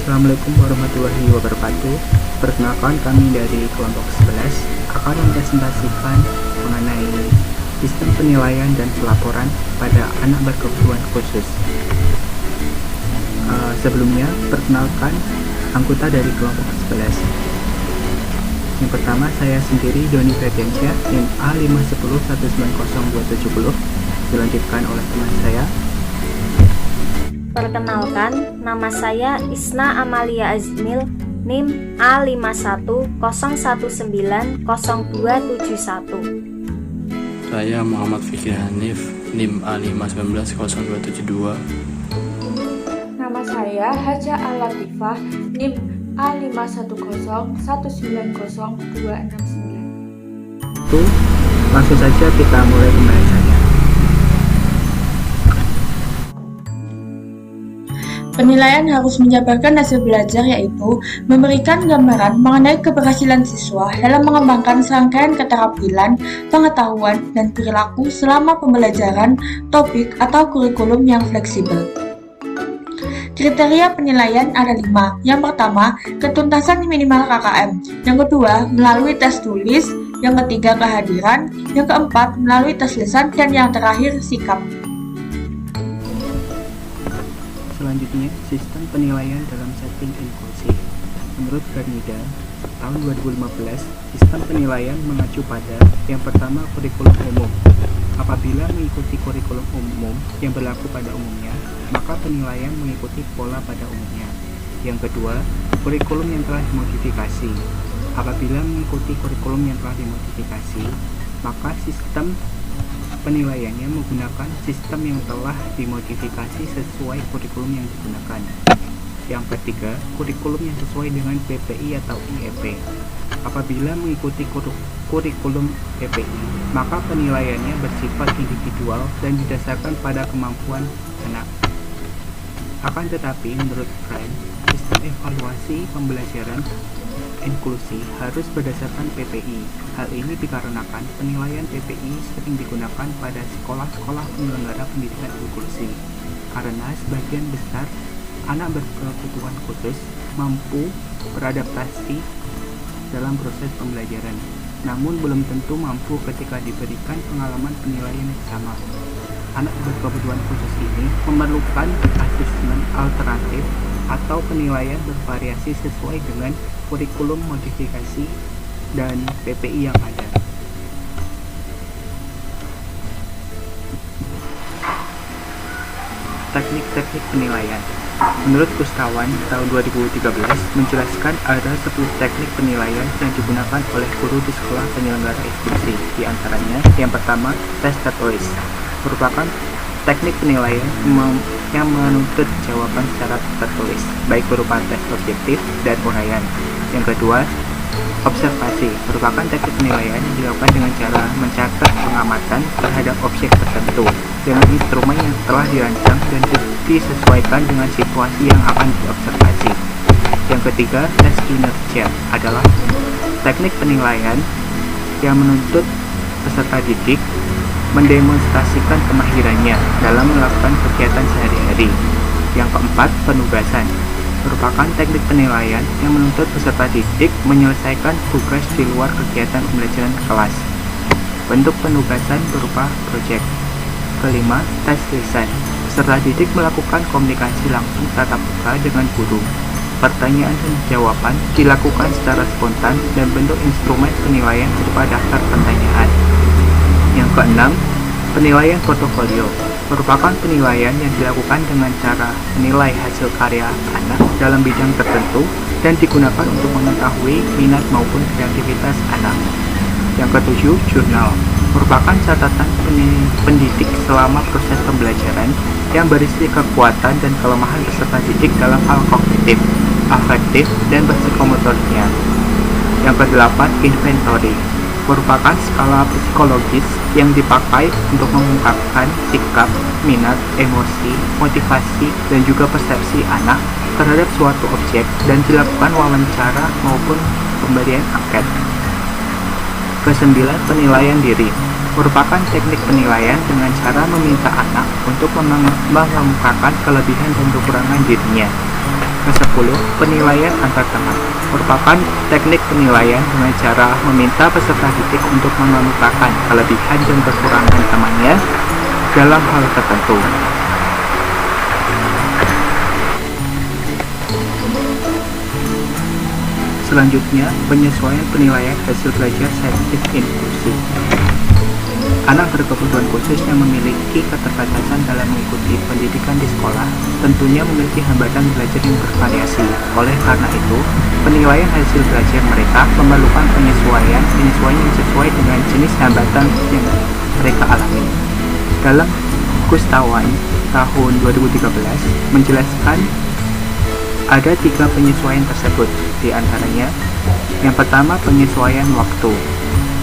Assalamualaikum warahmatullahi wabarakatuh. Perkenalkan, kami dari kelompok 11 akan mempresentasikan mengenai sistem penilaian dan pelaporan pada anak berkebutuhan khusus. Sebelumnya, perkenalkan anggota dari kelompok 11. Yang pertama, saya sendiri, Doni Ferdiansyah, NIM A510190270. Dilanjutkan oleh teman saya. Perkenalkan, nama saya Isna Amalia Azmil, NIM A510190271. Saya Muhammad Fikri Hanif, NIM A5190272. Nama saya Haja Al-Latifah, NIM A510190269. Langsung saja kita mulai pembahasannya. Penilaian harus menjabarkan hasil belajar, yaitu memberikan gambaran mengenai keberhasilan siswa dalam mengembangkan serangkaian keterampilan, pengetahuan, dan perilaku selama pembelajaran topik atau kurikulum yang fleksibel. Kriteria penilaian ada 5. Yang pertama, ketuntasan minimal KKM. Yang kedua, melalui tes tulis. Yang ketiga, kehadiran. Yang keempat, melalui tes lisan. Dan yang terakhir, sikap. Selanjutnya, sistem penilaian dalam setting inklusi. Menurut Garnida, tahun 2015, sistem penilaian mengacu pada yang pertama, kurikulum umum. Apabila mengikuti kurikulum umum yang berlaku pada umumnya, maka penilaian mengikuti pola pada umumnya. Yang kedua, kurikulum yang telah dimodifikasi. Apabila mengikuti kurikulum yang telah dimodifikasi, maka sistem penilaiannya menggunakan sistem yang telah dimodifikasi sesuai kurikulum yang digunakan. Yang ketiga, kurikulum yang sesuai dengan PPI atau IEP. Apabila mengikuti kurikulum PPI, maka penilaiannya bersifat individual dan didasarkan pada kemampuan anak. Akan tetapi, menurut Friend, sistem evaluasi pembelajaran inklusi harus berdasarkan PPI. Hal ini dikarenakan penilaian PPI sering digunakan pada sekolah-sekolah penyelenggara pendidikan inklusi, karena sebagian besar anak berkebutuhan khusus mampu beradaptasi dalam proses pembelajaran, namun belum tentu mampu ketika diberikan pengalaman penilaian yang sama. Anak berkebutuhan khusus ini memerlukan asesmen alternatif atau penilaian bervariasi sesuai dengan kurikulum modifikasi dan PPI yang ada. Teknik-teknik penilaian. Menurut Kustawan, tahun 2013 menjelaskan ada 10 teknik penilaian yang digunakan oleh guru di sekolah penyelenggara inklusi. Di antaranya, yang pertama, tes tertulis, merupakan teknik penilaian yang menuntut jawaban secara tertulis, baik berupa tes objektif dan uraian. Yang kedua, observasi, merupakan teknik penilaian yang dilakukan dengan cara mencatat pengamatan terhadap objek tertentu dengan instrumen yang telah dirancang dan disesuaikan dengan situasi yang akan diobservasi. Yang ketiga, tes kinerja adalah teknik penilaian yang menuntut peserta didik mendemonstrasikan kemahirannya dalam melakukan kegiatan sehari-hari. Yang keempat, penugasan, merupakan teknik penilaian yang menuntut peserta didik menyelesaikan tugas di luar kegiatan pembelajaran kelas. Bentuk penugasan berupa proyek. Kelima, tes lisan, peserta didik melakukan komunikasi langsung tatap muka dengan guru. Pertanyaan dan jawaban dilakukan secara spontan dan bentuk instrumen penilaian berupa daftar pertanyaan. Yang keenam, penilaian portofolio, merupakan penilaian yang dilakukan dengan cara menilai hasil karya anak dalam bidang tertentu dan digunakan untuk mengetahui minat maupun kreativitas anak. Yang ketujuh, jurnal, merupakan catatan pendidik selama proses pembelajaran yang berisi kekuatan dan kelemahan peserta didik dalam hal kognitif, afektif, dan psikomotoriknya. Yang kedelapan, inventory, merupakan skala psikologis yang dipakai untuk mengungkapkan sikap, minat, emosi, motivasi, dan juga persepsi anak terhadap suatu objek dan dilakukan wawancara maupun pemberian angket. Kesembilan, penilaian diri, merupakan teknik penilaian dengan cara meminta anak untuk mengemukakan kelebihan dan kekurangan dirinya. Ke-10, penilaian antar teman merupakan teknik penilaian dengan cara meminta peserta didik untuk mengemukakan kelebihan dan kekurangan temannya dalam hal tertentu. Selanjutnya, penyesuaian penilaian hasil belajar selektif inklusi. Anak berkebutuhan khusus yang memiliki keterbatasan dalam mengikuti pendidikan di sekolah tentunya memiliki hambatan belajar yang bervariasi. Oleh karena itu, penilaian hasil belajar mereka memerlukan penyesuaian yang sesuai dengan jenis hambatan yang mereka alami. Dalam Gustawan tahun 2013 menjelaskan ada 3 penyesuaian tersebut, di antaranya yang pertama penyesuaian waktu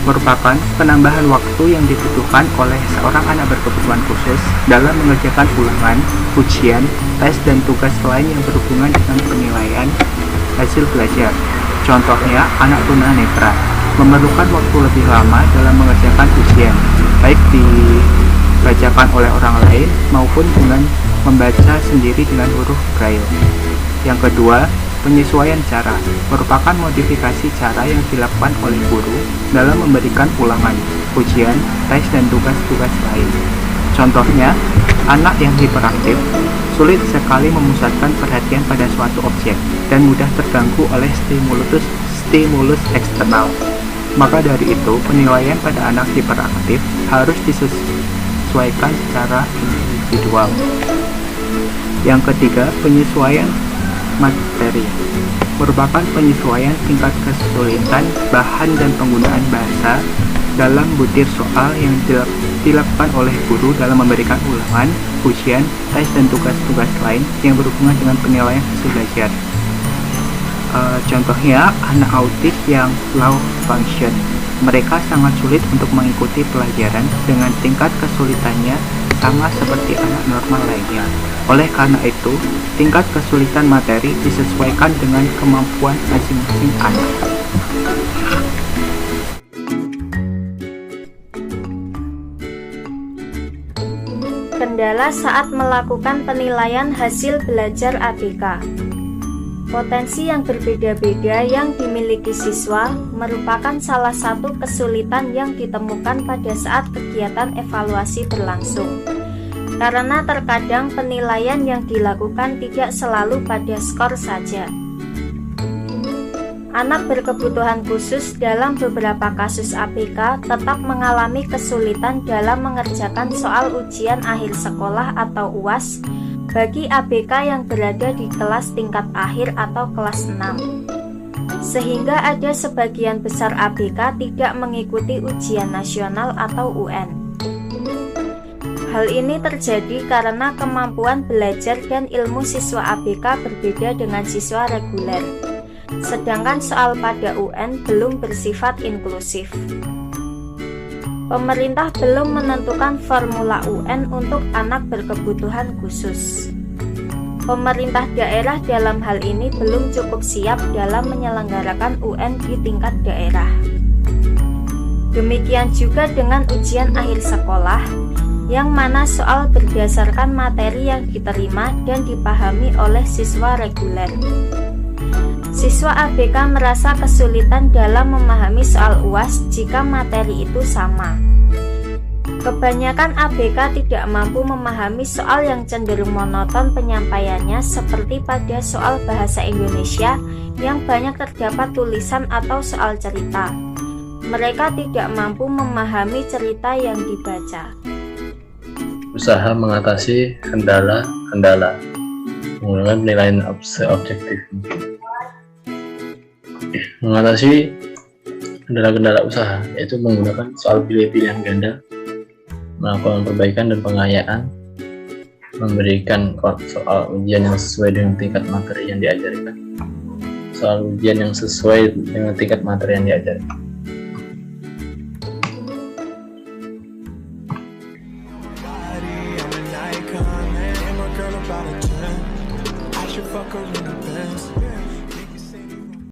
merupakan penambahan waktu yang dibutuhkan oleh seorang anak berkebutuhan khusus dalam mengerjakan ulangan, ujian, tes, dan tugas lain yang berhubungan dengan penilaian hasil belajar. Contohnya, anak tunanetra memerlukan waktu lebih lama dalam mengerjakan ujian, baik dibacakan oleh orang lain maupun dengan membaca sendiri dengan huruf Braille. Yang kedua, penyesuaian cara merupakan modifikasi cara yang dilakukan oleh guru dalam memberikan ulangan, ujian, tes, dan tugas-tugas lain. Contohnya, anak yang hiperaktif sulit sekali memusatkan perhatian pada suatu objek dan mudah terganggu oleh stimulus eksternal. Maka dari itu, penilaian pada anak hiperaktif harus disesuaikan secara individual. Yang ketiga, penyesuaian materi merupakan penyesuaian tingkat kesulitan bahan dan penggunaan bahasa dalam butir soal yang dilakukan oleh guru dalam memberikan ulangan, ujian, tes, dan tugas-tugas lain yang berhubungan dengan penilaian hasil belajar. Contohnya, anak autis yang low function, mereka sangat sulit untuk mengikuti pelajaran dengan tingkat kesulitannya sama seperti anak normal lainnya. Oleh karena itu, tingkat kesulitan materi disesuaikan dengan kemampuan masing-masing anak. Kendala saat melakukan penilaian hasil belajar ABK. Potensi yang berbeda-beda yang dimiliki siswa merupakan salah satu kesulitan yang ditemukan pada saat kegiatan evaluasi berlangsung. Karena terkadang penilaian yang dilakukan tidak selalu pada skor saja. Anak berkebutuhan khusus dalam beberapa kasus ABK tetap mengalami kesulitan dalam mengerjakan soal ujian akhir sekolah atau UAS bagi ABK yang berada di kelas tingkat akhir atau kelas 6. Sehingga ada sebagian besar ABK tidak mengikuti ujian nasional atau UN. Hal ini terjadi karena kemampuan belajar dan ilmu siswa ABK berbeda dengan siswa reguler. Sedangkan soal pada UN belum bersifat inklusif. Pemerintah belum menentukan formula UN untuk anak berkebutuhan khusus. Pemerintah daerah dalam hal ini belum cukup siap dalam menyelenggarakan UN di tingkat daerah. Demikian juga dengan ujian akhir sekolah, yang mana soal berdasarkan materi yang diterima dan dipahami oleh siswa reguler. Siswa ABK merasa kesulitan dalam memahami soal UAS jika materi itu sama. Kebanyakan ABK tidak mampu memahami soal yang cenderung monoton penyampaiannya seperti pada soal bahasa Indonesia yang banyak terdapat tulisan atau soal cerita. Mereka tidak mampu memahami cerita yang dibaca. Usaha mengatasi kendala-kendala menggunakan penilaian objektif. Mengatasi kendala-kendala usaha yaitu menggunakan soal pilih-pilihan ganda, melakukan perbaikan dan pengayaan, memberikan soal ujian yang sesuai dengan tingkat materi yang diajarkan. Soal ujian yang sesuai dengan tingkat materi yang diajarkan. Fuck